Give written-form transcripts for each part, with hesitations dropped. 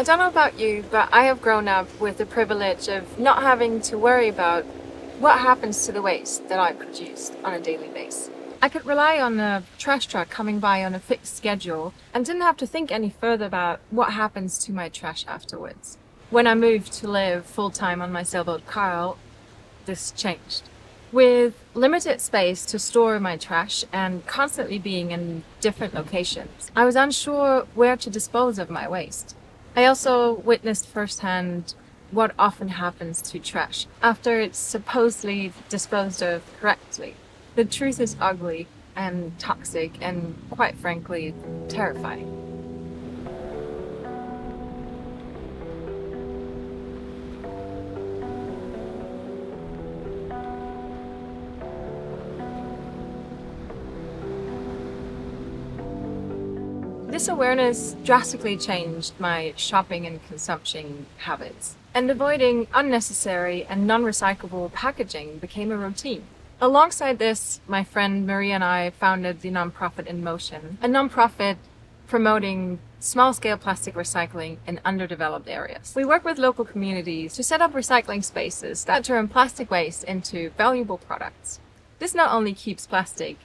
I don't know about you, but I have grown up with the privilege of not having to worry about what happens to the waste that I produce on a daily basis. I could rely on a trash truck coming by on a fixed schedule and didn't have to think any further about what happens to my trash afterwards. When I moved to live full-time on my sailboat Carl, this changed. With limited space to store my trash and constantly being in different locations, I was unsure where to dispose of my waste. I also witnessed firsthand what often happens to trash after it's supposedly disposed of correctly. The truth is ugly and toxic and, quite frankly, terrifying. This awareness drastically changed my shopping and consumption habits, and avoiding unnecessary and non-recyclable packaging became a routine. Alongside this, my friend Maria and I founded the nonprofit In Motion, a nonprofit promoting small-scale plastic recycling in underdeveloped areas. We work with local communities to set up recycling spaces that turn plastic waste into valuable products. This not only keeps plastic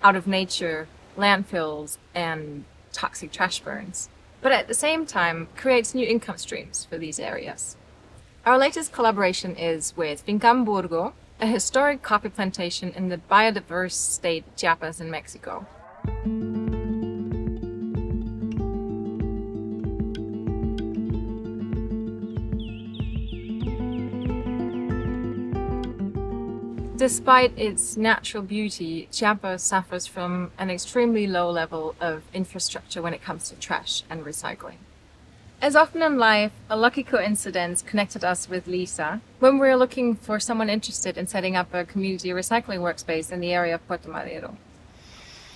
out of nature, landfills, and toxic trash burns, but at the same time creates new income streams for these areas. Our latest collaboration is with Fincamburgo, a historic coffee plantation in the biodiverse state Chiapas in Mexico. Despite its natural beauty, Chiapas suffers from an extremely low level of infrastructure when it comes to trash and recycling. As often in life, a lucky coincidence connected us with Lisa when we were looking for someone interested in setting up a community recycling workspace in the area of Puerto Madero.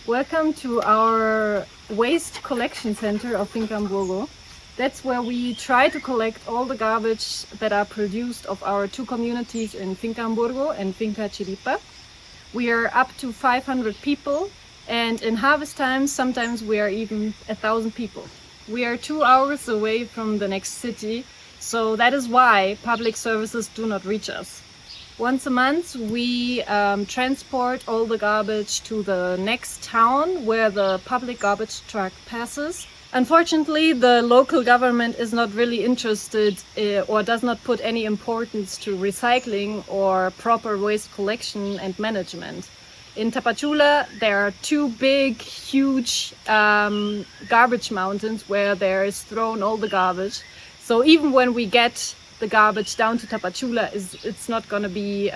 Welcome to our waste collection center of Fincamburgo. That's where we try to collect all the garbage that are produced of our two communities in Fincamburgo and Finca Chiripa. We are up to 500 people, and in harvest time sometimes we are even 1,000 people. We are 2 hours away from the next city, so that is why public services do not reach us. Once a month we transport all the garbage to the next town where the public garbage truck passes. Unfortunately, the local government is not really interested or does not put any importance to recycling or proper waste collection and management. In Tapachula, there are two big, huge garbage mountains where there is thrown all the garbage. So even when we get the garbage down to Tapachula, it's not going to be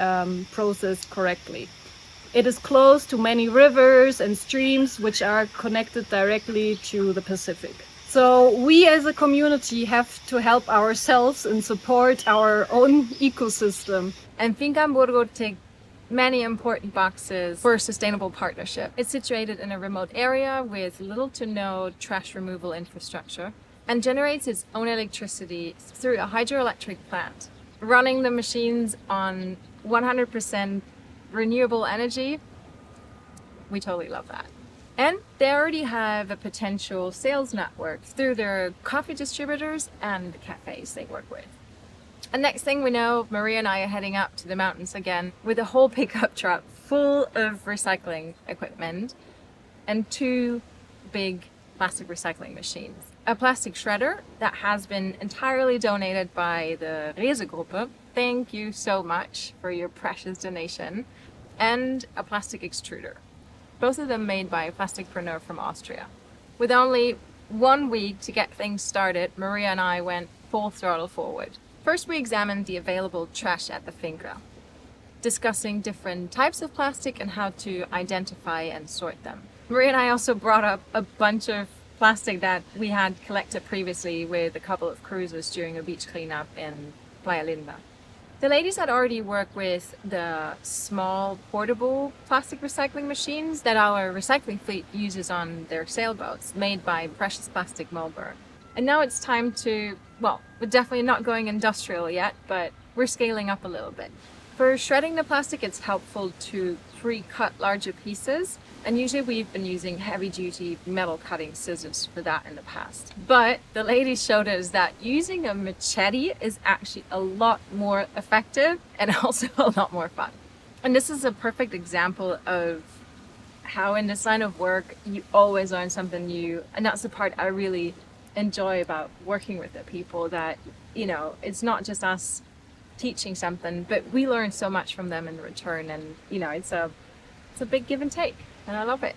processed correctly. It is close to many rivers and streams which are connected directly to the Pacific. So we as a community have to help ourselves and support our own ecosystem. And Fincamburgo ticks many important boxes for a sustainable partnership. It's situated in a remote area with little to no trash removal infrastructure and generates its own electricity through a hydroelectric plant. Running the machines on 100% renewable energy, we totally love that. And they already have a potential sales network through their coffee distributors and the cafes they work with. And next thing we know, Maria and I are heading up to the mountains again with a whole pickup truck full of recycling equipment and 2 big plastic recycling machines. A plastic shredder that has been entirely donated by the Resegruppe. Thank you so much for your precious donation. And a plastic extruder. Both of them made by a plasticpreneur from Austria. With only 1 week to get things started, Maria and I went full throttle forward. First, we examined the available trash at the finca, discussing different types of plastic and how to identify and sort them. Maria and I also brought up a bunch of plastic that we had collected previously with a couple of cruisers during a beach cleanup in Playa Linda. The ladies had already worked with the small portable plastic recycling machines that our recycling fleet uses on their sailboats, made by Precious Plastic Melbourne. And now it's time to, well, we're definitely not going industrial yet, but we're scaling up a little bit. For shredding the plastic, it's helpful to pre-cut larger pieces. And usually we've been using heavy-duty metal cutting scissors for that in the past. But the ladies showed us that using a machete is actually a lot more effective and also a lot more fun. And this is a perfect example of how in this line of work you always learn something new. And that's the part I really enjoy about working with the people, that, you know, it's not just us teaching something, but we learn so much from them in return. And, you know, it's a big give and take. And I love it.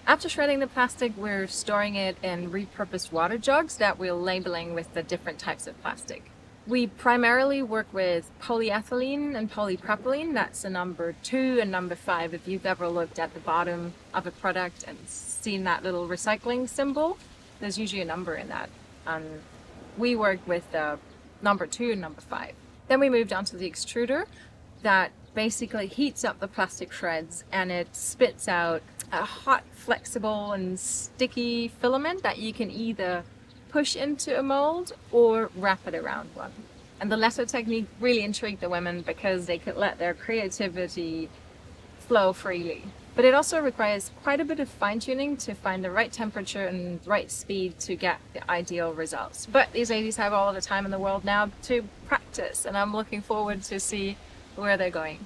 After shredding the plastic, we're storing it in repurposed water jugs that we're labeling with the different types of plastic. We primarily work with polyethylene and polypropylene. That's the number 2 and number 5. If you've ever looked at the bottom of a product and seen that little recycling symbol, there's usually a number in that. We work with number 2 and number 5. Then we moved on to the extruder that basically heats up the plastic shreds, and it spits out a hot, flexible and sticky filament that you can either push into a mold or wrap it around one. And the latter technique really intrigued the women because they could let their creativity flow freely. But it also requires quite a bit of fine-tuning to find the right temperature and right speed to get the ideal results. But these ladies have all the time in the world now to practice, and I'm looking forward to see where they're going.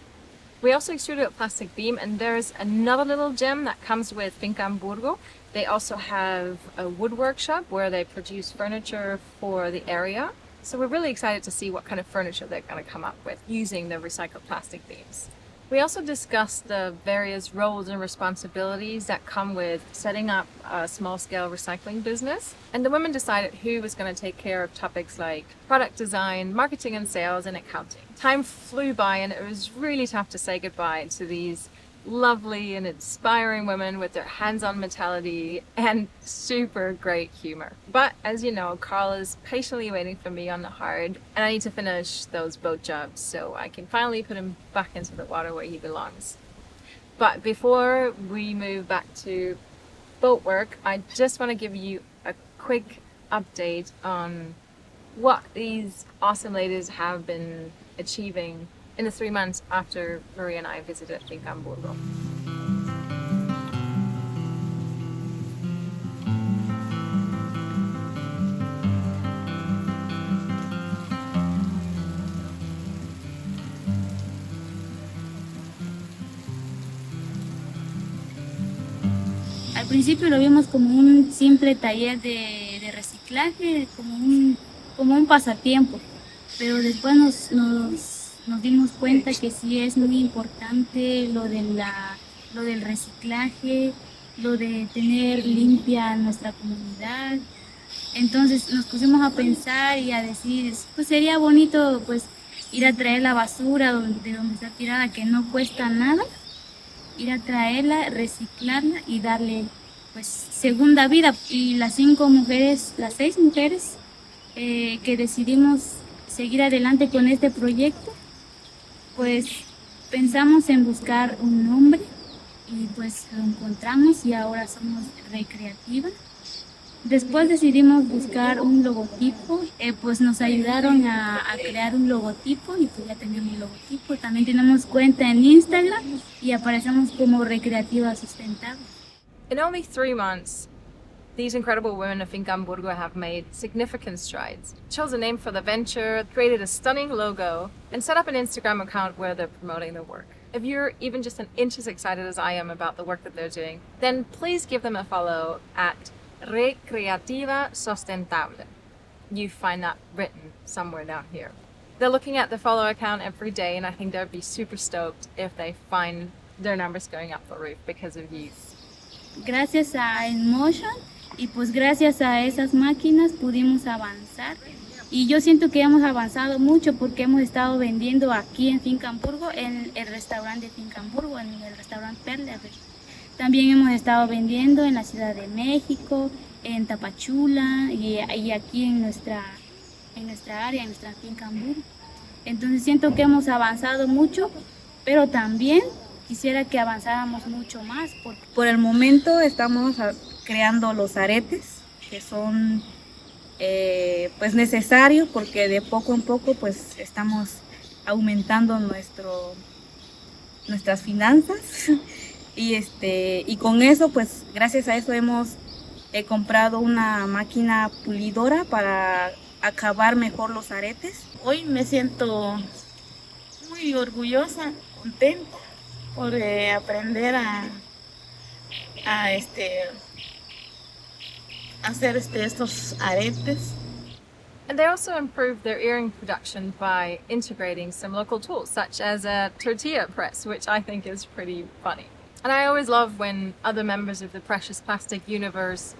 We also extruded a plastic beam, and there's another little gem that comes with Finca Hamburgo. They also have a wood workshop where they produce furniture for the area. So we're really excited to see what kind of furniture they're going to come up with using the recycled plastic beams. We also discussed the various roles and responsibilities that come with setting up a small-scale recycling business. And the women decided who was going to take care of topics like product design, marketing and sales, and accounting. Time flew by, and it was really tough to say goodbye to these lovely and inspiring women with their hands-on mentality and super great humor. But as you know, Carl is patiently waiting for me on the hard, and I need to finish those boat jobs so I can finally put him back into the water where he belongs. But before we move back to boat work, I just want to give you a quick update on what these awesome ladies have been achieving in the 3 months after Maria and I visited Finca Hamburgo. Al principio lo vimos como un simple taller de reciclaje, como un pasatiempo, pero después nos dimos cuenta que sí es muy importante lo del reciclaje, lo de tener limpia nuestra comunidad. Entonces nos pusimos a pensar y a decir, pues sería bonito pues ir a traer la basura de donde está tirada, que no cuesta nada, ir a traerla, reciclarla y darle pues segunda vida. Y las 6 mujeres que decidimos seguir adelante con este proyecto, pues pensamos en buscar un nombre y pues lo encontramos y ahora somos Recreativa. Después decidimos buscar un logotipo, pues nos ayudaron a crear un logotipo y pues ya tenemos el logotipo. También tenemos cuenta en Instagram y aparecemos como Recreativa Sustentable. In only 3 months, these incredible women of Finca Hamburgo have made significant strides, chose a name for the venture, created a stunning logo, and set up an Instagram account where they're promoting their work. If you're even just an inch as excited as I am about the work that they're doing, then please give them a follow at Recreativa Sustentable. You find that written somewhere down here. They're looking at the follow account every day, and I think they'd be super stoked if they find their numbers going up the roof because of you. Gracias a InMotion y pues gracias a esas máquinas pudimos avanzar. Y yo siento que hemos avanzado mucho porque hemos estado vendiendo aquí en Finca Hamburgo, en el restaurante de Finca Hamburgo, en el restaurante Perla. También hemos estado vendiendo en la Ciudad de México, en Tapachula y aquí en nuestra área, en nuestra Finca Hamburgo. Entonces siento que hemos avanzado mucho, pero también quisiera que avanzáramos mucho más. Por el momento estamos creando los aretes, que son pues necesarios porque de poco en poco pues estamos aumentando nuestras finanzas y con eso, pues gracias a eso hemos comprado una máquina pulidora para acabar mejor los aretes. Hoy me siento muy orgullosa, contenta por aprender a hacer estos aretes. And they also improved their earring production by integrating some local tools, such as a tortilla press, which I think is pretty funny. And I always love when other members of the precious plastic universe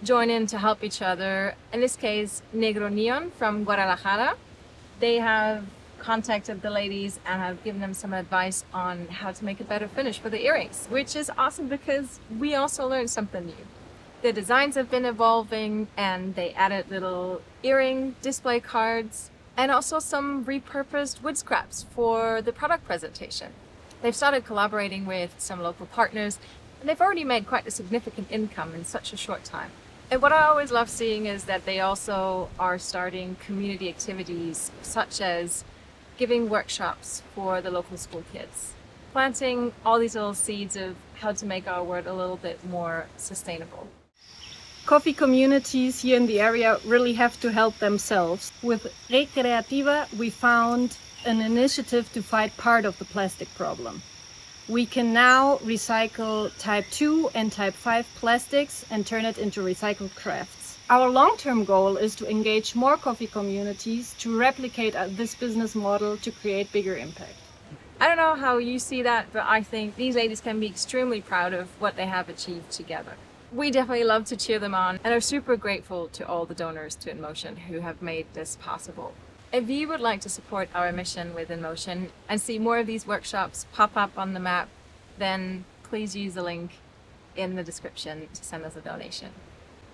join in to help each other. In this case, Negro Neon from Guadalajara. They have contacted the ladies and have given them some advice on how to make a better finish for the earrings, which is awesome because we also learned something new. The designs have been evolving and they added little earring display cards and also some repurposed wood scraps for the product presentation. They've started collaborating with some local partners and they've already made quite a significant income in such a short time. And what I always love seeing is that they also are starting community activities such as giving workshops for the local school kids, planting all these little seeds of how to make our world a little bit more sustainable. Coffee communities here in the area really have to help themselves. With Recreativa, we found an initiative to fight part of the plastic problem. We can now recycle type 2 and type 5 plastics and turn it into recycled crafts. Our long-term goal is to engage more coffee communities to replicate this business model to create bigger impact. I don't know how you see that, but I think these ladies can be extremely proud of what they have achieved together. We definitely love to cheer them on and are super grateful to all the donors to InMotion who have made this possible. If you would like to support our mission with InMotion and see more of these workshops pop up on the map, then please use the link in the description to send us a donation.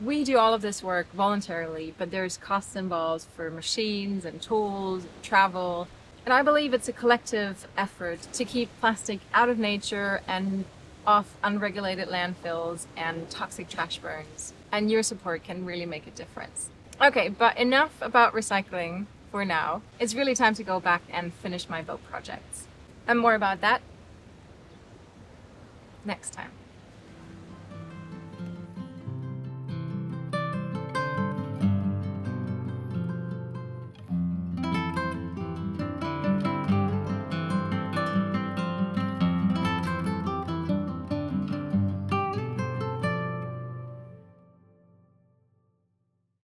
We do all of this work voluntarily, but there's costs involved for machines and tools, travel, and I believe it's a collective effort to keep plastic out of nature and off unregulated landfills and toxic trash burns. And your support can really make a difference. Okay, but enough about recycling for now. It's really time to go back and finish my boat projects. And more about that next time.